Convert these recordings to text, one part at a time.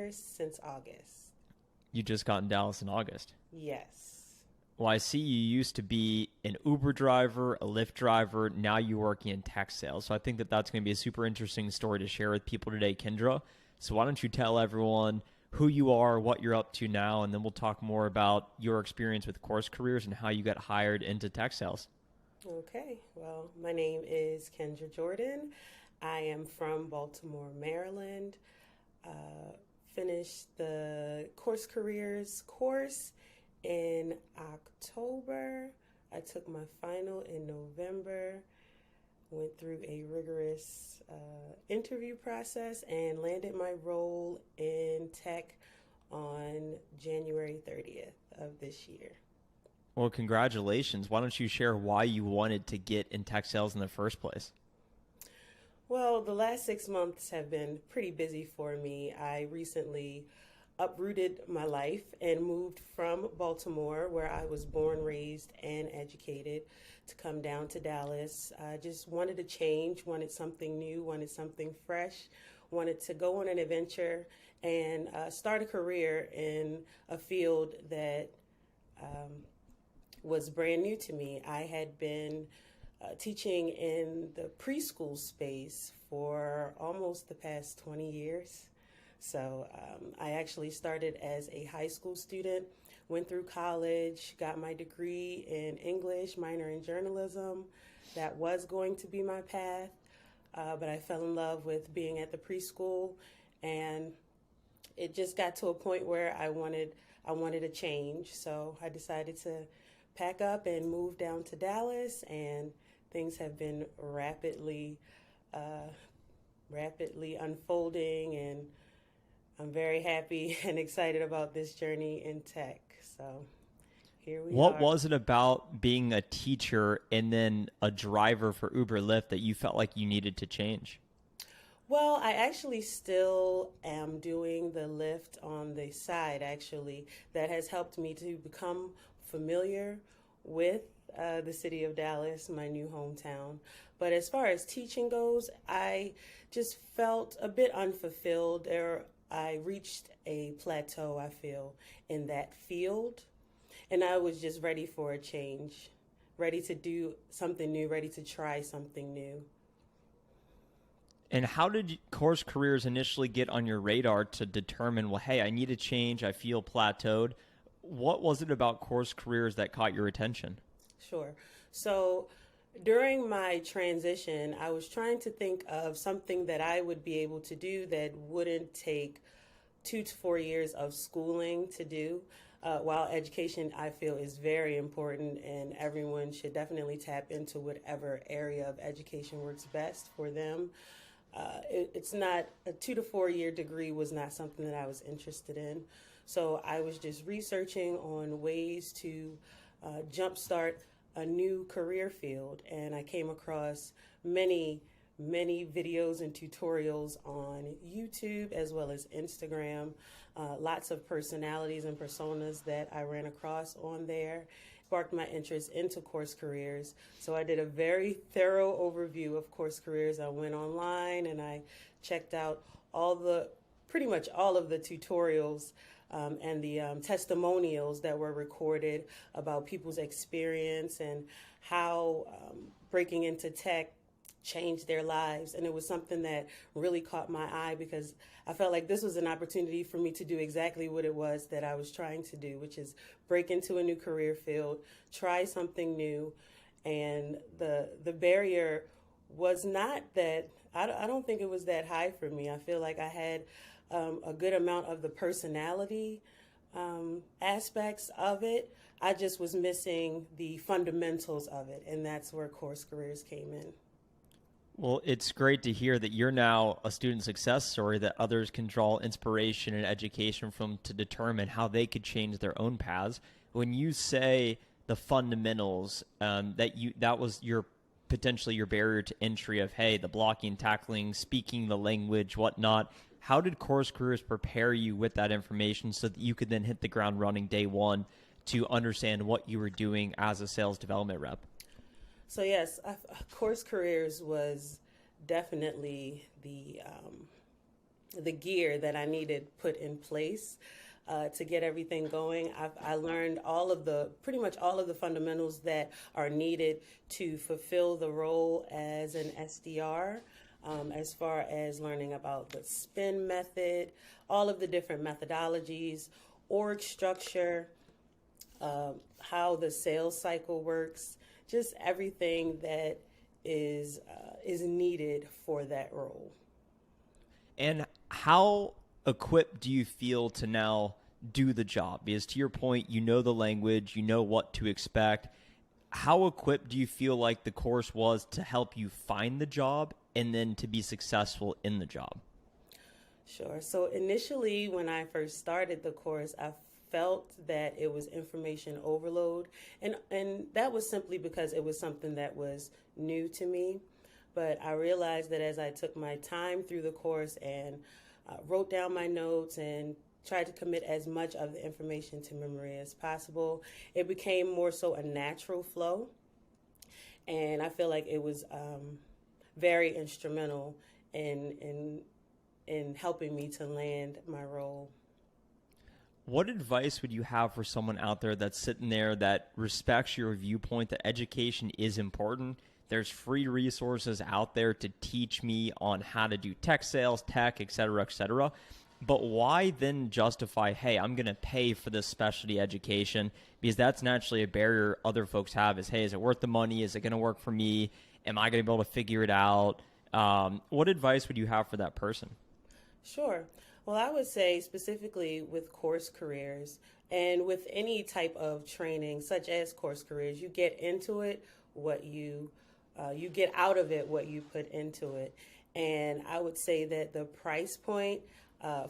here since August. You just got in Dallas in August. Yes. Well, I see you used to be an Uber driver, a Lyft driver. Now you're working in tech sales. So I think that that's going to be a super interesting story to share with people today, Kendra. So why don't you tell everyone who you are, what you're up to now, and then we'll talk more about your experience with Course Careers and how you got hired into tech sales. Okay. Well, my name is Kendra Jordan. I am from Baltimore, Maryland. Finished the Course Careers course in October. I took my final in November, went through a rigorous interview process, and landed my role in tech on January 30th of this year. Well, congratulations. Why don't you share why you wanted to get in tech sales in the first place? Well, the last 6 months have been pretty busy for me. I recently uprooted my life and moved from Baltimore, where I was born, raised, and educated, to come down to Dallas. I just wanted to change, wanted something new, wanted something fresh, wanted to go on an adventure and start a career in a field that was brand new to me. I had been teaching in the preschool space for almost the past 20 years. So I actually started as a high school student, went through college, got my degree in English, minor in journalism. That was going to be my path, but I fell in love with being at the preschool, and it just got to a point where I wanted a change. So I decided to pack up and move down to Dallas, and things have been rapidly unfolding, and I'm very happy and excited about this journey in tech. So here we are. What was it about being a teacher and then a driver for Uber Lyft that you felt like you needed to change? Well, I actually still am doing the Lyft on the side, actually. That has helped me to become familiar with the city of Dallas, my new hometown. But as far as teaching goes, I just felt a bit unfulfilled. I reached a plateau, I feel, in that field. And I was just ready for a change, ready to do something new, ready to try something new. And how did Course Careers initially get on your radar to determine, well, hey, I need a change, I feel plateaued? What was it about Course Careers that caught your attention? Sure. So during my transition, I was trying to think of something that I would be able to do that wouldn't take 2 to 4 years of schooling to do. While education, I feel, is very important, and everyone should definitely tap into whatever area of education works best for them. It's not a 2 to 4 year degree was not something that I was interested in. So I was just researching on ways to jumpstart a new career field, and I came across many videos and tutorials on YouTube as well as Instagram. Lots of personalities and personas that I ran across on there sparked my interest into Course Careers. So I did a very thorough overview of Course Careers. I went online and I checked out pretty much all of the tutorials and the testimonials that were recorded about people's experience and how breaking into tech changed their lives. And it was something that really caught my eye because I felt like this was an opportunity for me to do exactly what it was that I was trying to do, which is break into a new career field, try something new. And the barrier was not that, I don't think it was that high for me. I feel like I had a good amount of the personality aspects of it. I just was missing the fundamentals of it, and that's where Course Careers came in. Well, it's great to hear that you're now a student success story that others can draw inspiration and education from to determine how they could change their own paths. When you say the fundamentals, that was potentially your barrier to entry of, hey, the blocking, tackling, speaking the language, whatnot. How did Course Careers prepare you with that information so that you could then hit the ground running day one to understand what you were doing as a sales development rep? So yes, Course Careers was definitely the the gear that I needed put in place to get everything going. I learned pretty much all of the fundamentals that are needed to fulfill the role as an SDR, as far as learning about the spin method, all of the different methodologies, org structure, how the sales cycle works, just everything that is needed for that role. And how equipped do you feel to now do the job? Because to your point, you know the language, you know what to expect. How equipped do you feel like the course was to help you find the job and then to be successful in the job? Sure. So initially, when I first started the course, I felt that it was information overload, and that was simply because it was something that was new to me. But I realized that as I took my time through the course and wrote down my notes and tried to commit as much of the information to memory as possible, it became more so a natural flow. And I feel like it was very instrumental in helping me to land my role. What advice would you have for someone out there that's sitting there that respects your viewpoint that education is important? There's free resources out there to teach me on how to do tech sales, tech, et cetera, but why then justify, hey, I'm going to pay for this specialty education? Because that's naturally a barrier other folks have is, hey, is it worth the money? Is it going to work for me? Am I going to be able to figure it out? What advice would you have for that person? Sure. Well, I would say specifically with course careers and with any type of training, such as course careers, you get into it what you get out of it what you put into it. And I would say that the price point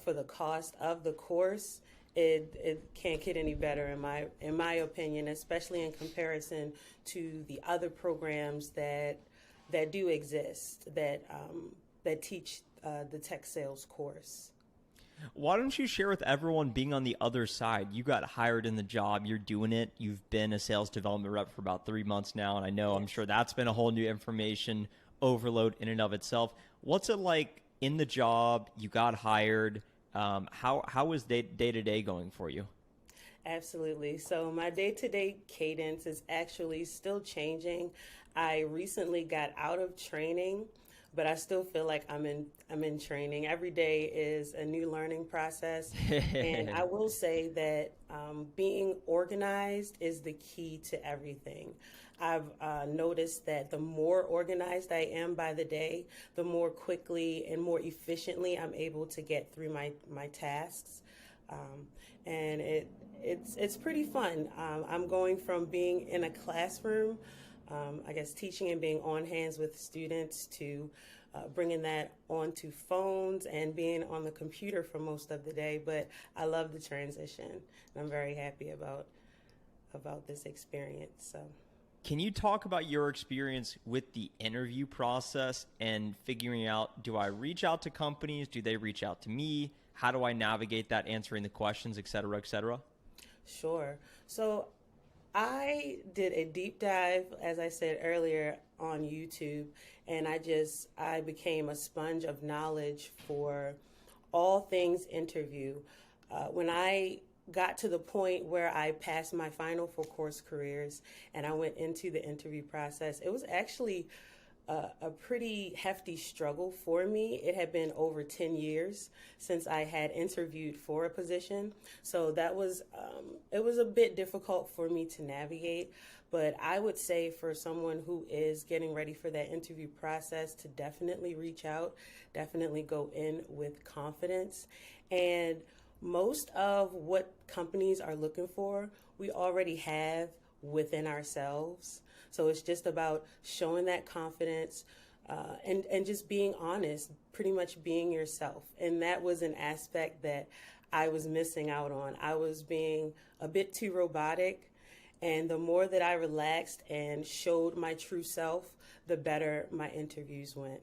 for the cost of the course, it can't get any better in my opinion, especially in comparison to the other programs that do exist that teach the tech sales course. Why don't you share with everyone being on the other side? You got hired in the job. You're doing it. You've been a sales development rep for about 3 months now. And I know I'm sure that's been a whole new information overload in and of itself. What's it like in the job? You got hired. How is day-to-day going for you? Absolutely. So my day-to-day cadence is actually still changing. I recently got out of training, but I still feel like I'm in training. Every day is a new learning process, and I will say that being organized is the key to everything. I've noticed that the more organized I am by the day, the more quickly and more efficiently I'm able to get through my tasks, and it's pretty fun. I'm going from being in a classroom, I guess teaching and being on hands with students, to bringing that onto phones and being on the computer for most of the day. But I love the transition, and I'm very happy about this experience. So, can you talk about your experience with the interview process and figuring out, do I reach out to companies? Do they reach out to me? How do I navigate that, answering the questions, et cetera, et cetera? Sure. So I did a deep dive, as I said earlier, on YouTube, and I became a sponge of knowledge for all things interview. When I got to the point where I passed my final for course careers and I went into the interview process, it was actually a pretty hefty struggle for me. It had been over 10 years since I had interviewed for a position, so that was it was a bit difficult for me to navigate. But I would say for someone who is getting ready for that interview process to definitely reach out, definitely go in with confidence. And most of what companies are looking for, we already have within ourselves. So it's just about showing that confidence and just being honest, pretty much being yourself. And that was an aspect that I was missing out on. I was being a bit too robotic. And the more that I relaxed and showed my true self, the better my interviews went.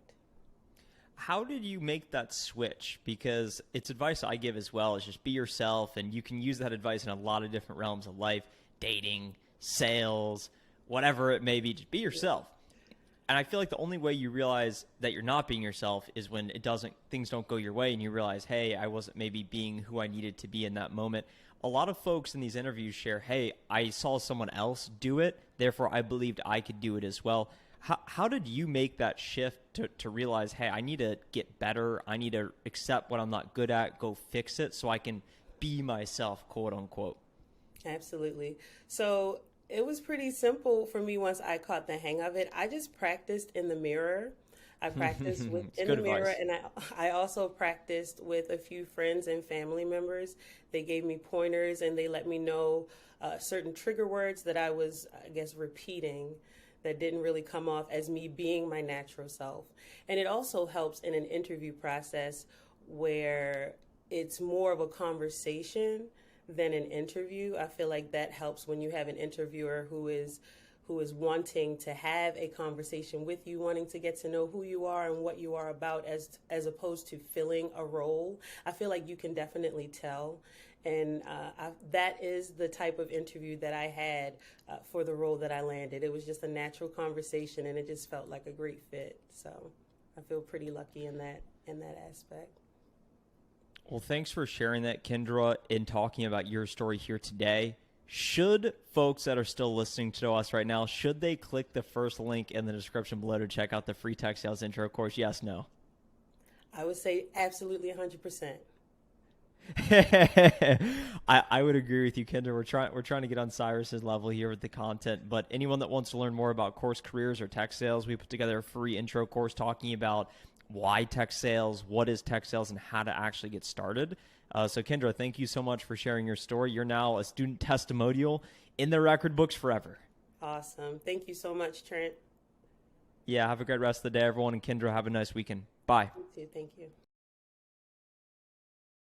How did you make that switch? Because it's advice I give as well, is just be yourself, and you can use that advice in a lot of different realms of life, dating, sales, whatever it may be. Just be yourself. And I feel like the only way you realize that you're not being yourself is when things don't go your way and you realize, hey, I wasn't maybe being who I needed to be in that moment. A lot of folks in these interviews share, hey, I saw someone else do it, therefore I believed I could do it as well. How did you make that shift to realize, hey, I need to get better, I need to accept what I'm not good at, go fix it so I can be myself, quote unquote? Absolutely. So it was pretty simple for me once I caught the hang of it. I just practiced in the mirror. I practiced It's in the good mirror, advice. and I also practiced with a few friends and family members. They gave me pointers and they let me know certain trigger words that I was, I guess, repeating that didn't really come off as me being my natural self. And it also helps in an interview process where it's more of a conversation than an interview. I feel like that helps when you have an interviewer who is wanting to have a conversation with you, wanting to get to know who you are and what you are about, as opposed to filling a role. I feel like you can definitely tell. And that is the type of interview that I had for the role that I landed. It was just a natural conversation, and it just felt like a great fit. So I feel pretty lucky in that aspect. Well, thanks for sharing that, Kendra, and talking about your story here today. Should folks that are still listening to us right now, should they click the first link in the description below to check out the free tech sales intro course? Yes, no? I would say absolutely 100%. I would agree with you, Kendra. We're trying to get on Cyrus's level here with the content. But anyone that wants to learn more about course careers or tech sales, we put together a free intro course talking about why tech sales, what is tech sales, and how to actually get started. So Kendra, thank you so much for sharing your story. You're now a student testimonial in the record books forever. Awesome. Thank you so much, Trent. Yeah, have a great rest of the day, everyone. And Kendra, have a nice weekend. Bye. You too. Thank you.